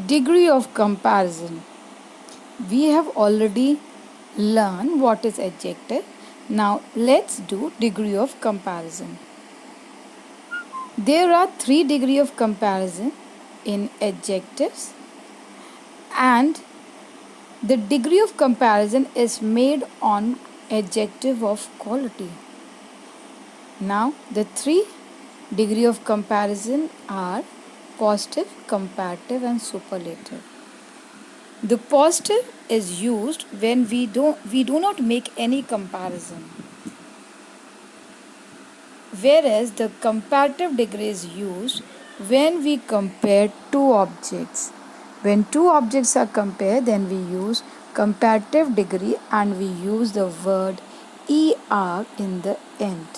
Degree of comparison. We have already learned what is adjective. Now let's do degree of comparison. There are 3 degree of comparison in adjectives, and the degree of comparison is made on adjective of quality. Now the 3 degree of comparison are positive, comparative and superlative. The positive is used when we do not make any comparison, whereas the comparative degree is used when we compare two objects. When two objects are compared, then we use comparative degree and we use the word er in the end.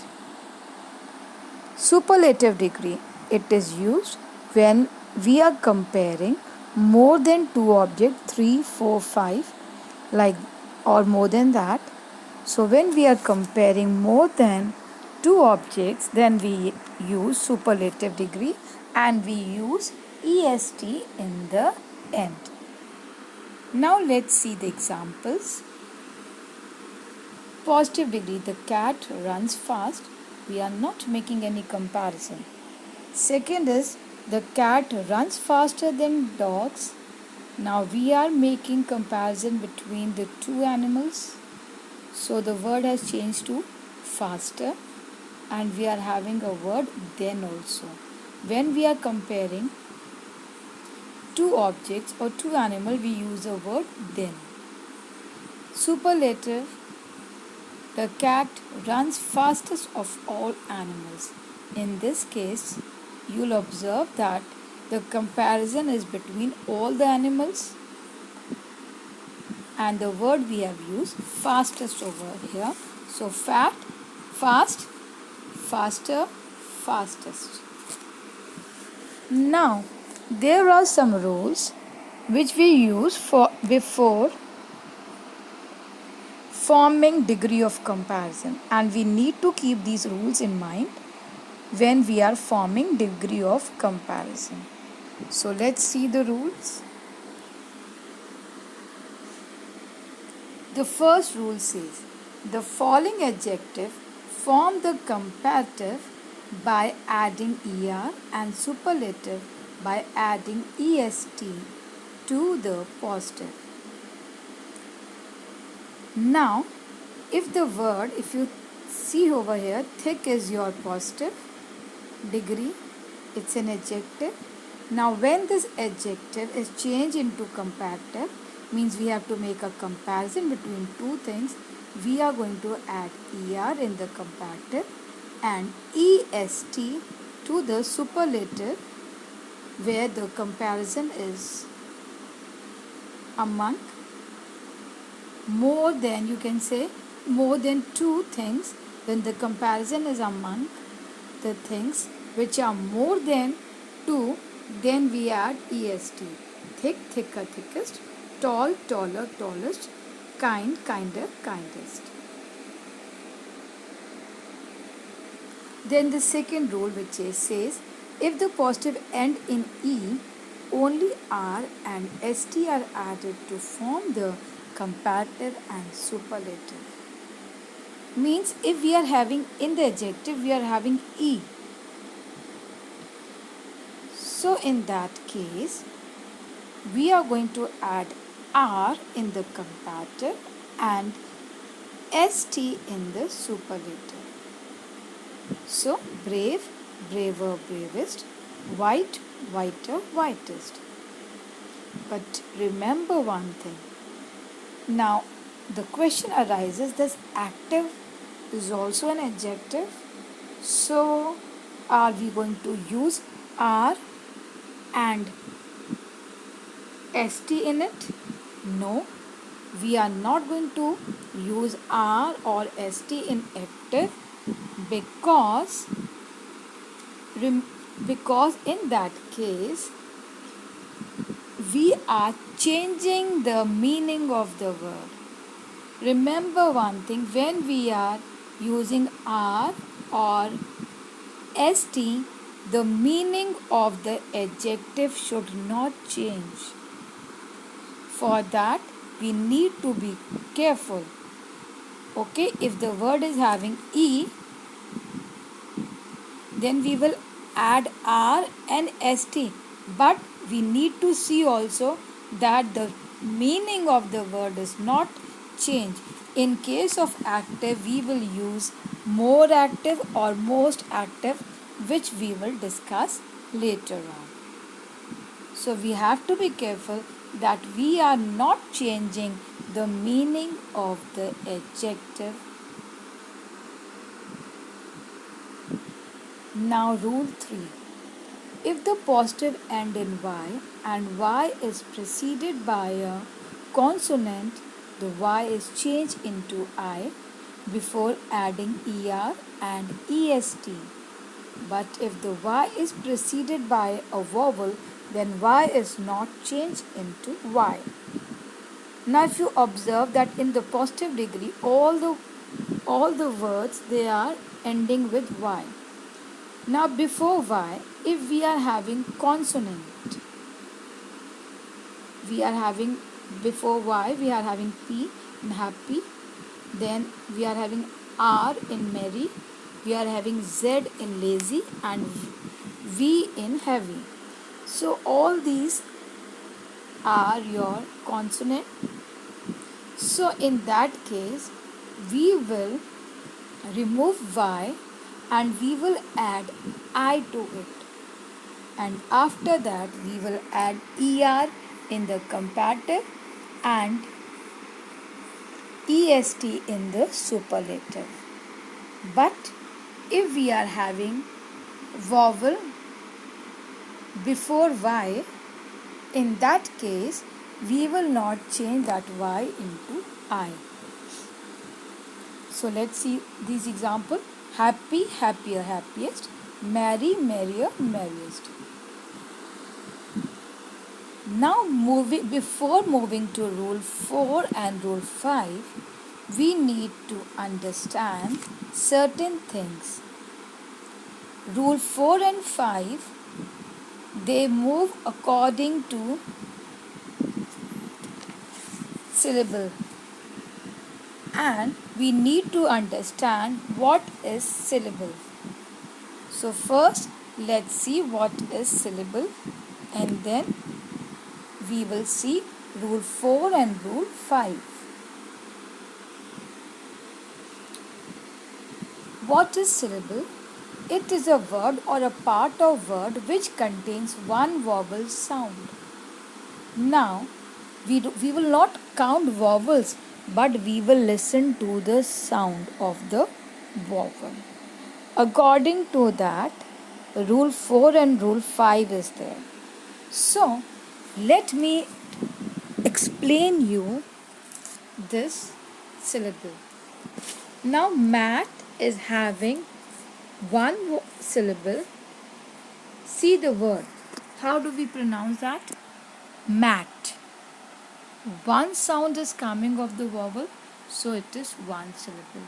Superlative degree, it is used when we are comparing more than two objects, 3, 4, 5, like, or more than that. So when we are comparing more than two objects, then we use superlative degree and we use est in the end. Now let's see the examples. Positive degree, the cat runs fast. We are not making any comparison. Second is the cat runs faster than dogs. Now we are making comparison between the two animals. So the word has changed to faster and we are having a word then also. When we are comparing two objects or two animals, we use the word then. Superlative, the cat runs fastest of all animals. In this case, you'll observe that the comparison is between all the animals and the word we have used fastest over here. So fat, fast, faster, fastest. Now there are some rules which we use for before forming degree of comparison, and we need to keep these rules in mind when we are forming degree of comparison. So let's see the rules. The first rule says the following adjective form the comparative by adding er and superlative by adding est to the positive. Now, if you see over here, thick is your positive degree, it's an adjective. Now, when this adjective is changed into comparative, means we have to make a comparison between two things, we are going to add er in the comparative and est to the superlative where the comparison is among more than, you can say, more than two things. When the comparison is among the things which are more than two, then we add est. Thick, thicker, thickest. Tall, taller, tallest. Kind, kinder, kindest. Then the second rule which says if the positive end in e, only r and st are added to form the comparative and superlative. Means if we are having in the adjective we are having e, so in that case we are going to add r in the comparative and st in the superlative. So brave, braver, bravest, white, whiter, whitest. But remember one thing. Now the question arises, this active is also an adjective. So are we going to use r and st in it? No, we are not going to use r or st in active because in that case we are changing the meaning of the word. Remember one thing, when we are using r or st, the meaning of the adjective should not change. For that, we need to be careful. Okay, if the word is having E, then we will add R and ST. But we need to see also that the meaning of the word is not changed. In case of active, we will use more active or most active, which we will discuss later on. So we have to be careful that we are not changing the meaning of the adjective. Now rule 3. If the positive end in Y and Y is preceded by a consonant, the Y is changed into I before adding ER and EST. But if the Y is preceded by a vowel, then Y is not changed into Y. Now if you observe that in the positive degree, all the words they are ending with Y. Now before Y, if we are having consonant, we are having before Y, we are having P in happy, then we are having R in merry, we are having Z in lazy and V in heavy. So all these are your consonant. So in that case, we will remove Y and we will add I to it. And after that, we will add ER in the comparative and EST in the superlative. But if we are having vowel before Y, in that case, we will not change that Y into I. So let's see these examples. Happy, happier, happiest. Merry, merrier, merriest. Now before moving to rule 4 and rule 5, we need to understand certain things. Rule 4 and 5, they move according to syllable. And we need to understand what is syllable. So first, let's see what is syllable, and then we will see rule 4 and rule 5. What is syllable? It is a word or a part of word which contains one vowel sound. Now, we will not count vowels, but we will listen to the sound of the vowel. According to that, rule 4 and rule 5 is there. So, let me explain you this syllable. Now, mat is having one syllable. See the word. How do we pronounce that? Mat. One sound is coming of the vowel, so it is one syllable.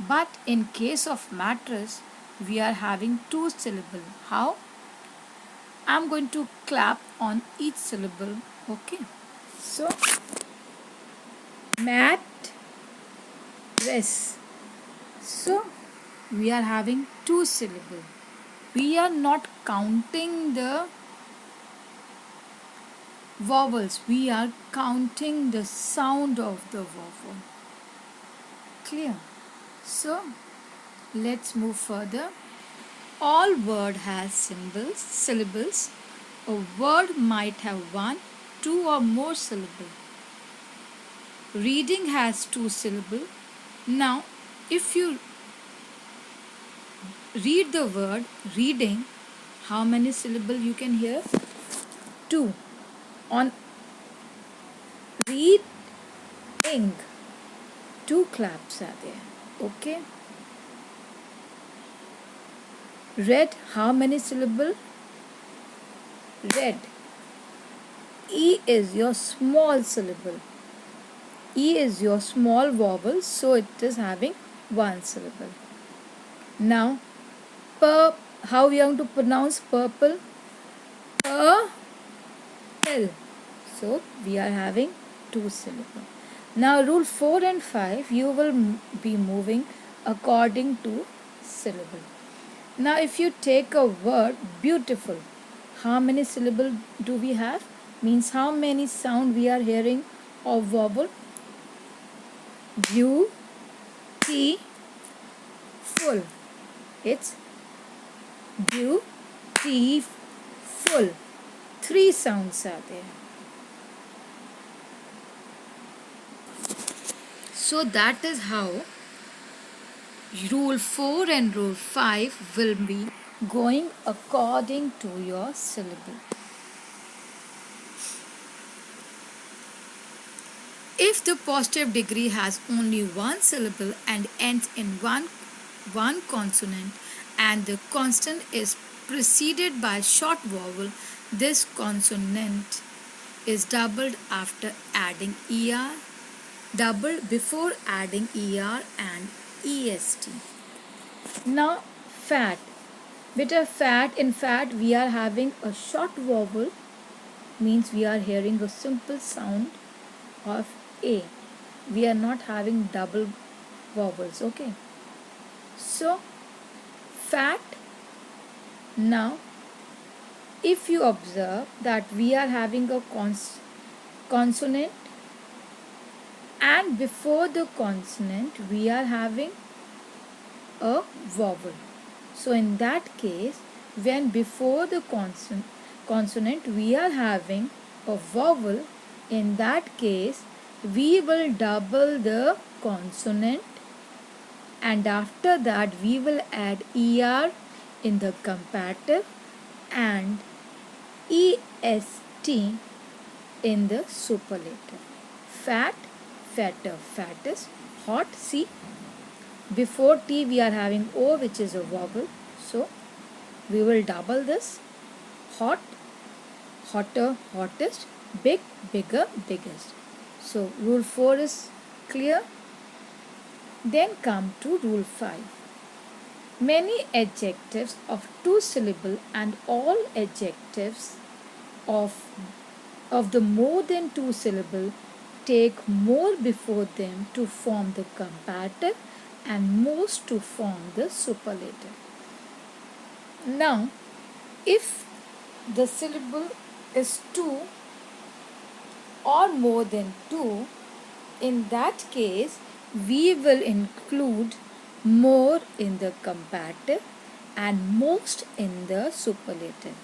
But in case of mattress, we are having two syllables. How? I'm going to clap on each syllable. Okay. So, mattress. So, we are having two syllables. We are not counting the vowels, we are counting the sound of the vowel. Clear? So, let's move further. All word has syllables. A word might have one, two or more syllables. Reading has two syllables. Now, if you read the word reading, how many syllables you can hear? Two. On reading, two claps are there. Okay. Read, how many syllables? Read. E is your small syllable. E is your small vowel, so it is having one syllable. Now, How we are going to pronounce purple? L. So we are having two syllables. Now rule 4 and 5 you will be moving according to syllable. Now if you take a word beautiful, how many syllables do we have? Means how many sound we are hearing of vowel? U, T, full. It's U, T, full. 3 sounds are there. So that is how rule 4 and rule 5 will be going according to your syllable. If the positive degree has only one syllable and ends in one consonant and the consonant is preceded by short vowel, this consonant is doubled after adding ER, doubled before adding ER and EST. Now fat. Beta fat, in fact we are having a short vowel, means we are hearing a simple sound of A. We are not having double vowels, okay? So fat. Now if you observe that we are having a consonant and before the consonant we are having a vowel. So in that case, when before the consonant we are having a vowel, in that case we will double the consonant and after that we will add ER in the comparative and EST in the superlative. Fat, fatter, fattest, hot, see, before T we are having O, which is a vowel, so we will double this. Hot, hotter, hottest, big, bigger, biggest. So rule 4 is clear. Then come to rule 5. Many adjectives of 2 syllable and all adjectives of the more than 2 syllable take more before them to form the comparative and most to form the superlative. Now, if the syllable is 2 or more than 2, in that case we will include more in the comparative and most in the superlative.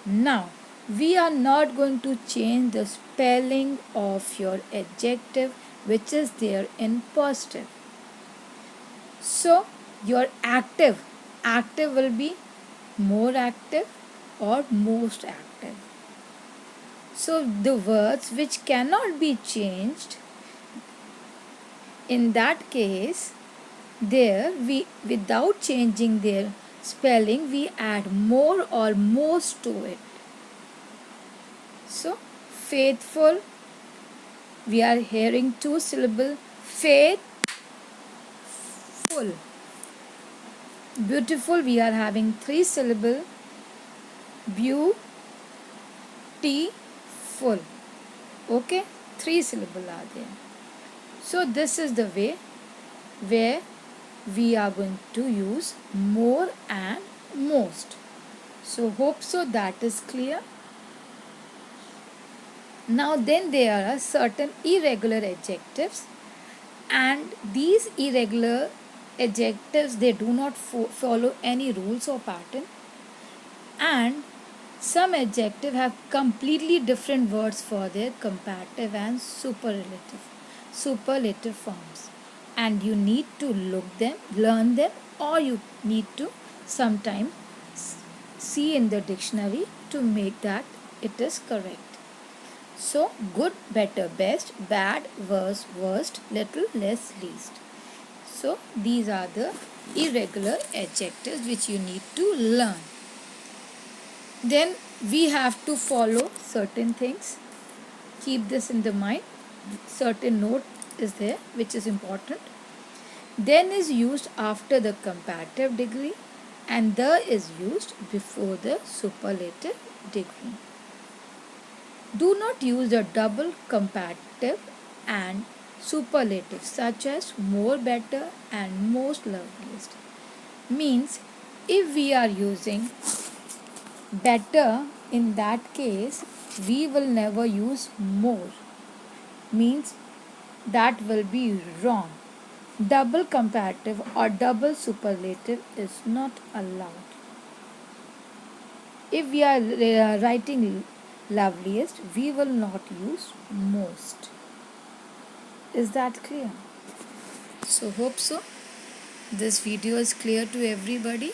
Now, we are not going to change the spelling of your adjective which is there in positive. So your active will be more active or most active. So the words which cannot be changed, in that case there we, without changing their spelling, we add more or most to it. So faithful, we are hearing 2 syllable, faithful. Beautiful, we are having 3 syllable, beautiful. Okay, 3 syllable are there. So this is the way where we are going to use more and most. So hope so that is clear. Now then there are certain irregular adjectives, and these irregular adjectives, they do not follow any rules or pattern, and some adjectives have completely different words for their comparative and superlative forms, and you need to learn them, or you need to sometime see in the dictionary to make that it is correct. So good, better, best, bad, worse, worst, little, less, least. So these are the irregular adjectives which you need to learn. Then we have to follow certain things. Keep this in the mind. Certain note is there which is important. Then is used after the comparative degree and the is used before the superlative degree. Do not use the double comparative and superlative such as more, better and most loveliest. Means if we are using better, in that case we will never use more. Means that will be wrong. Double comparative or double superlative is not allowed. If we are writing loveliest, we will not use most. Is that clear? So hope so. This video is clear to everybody.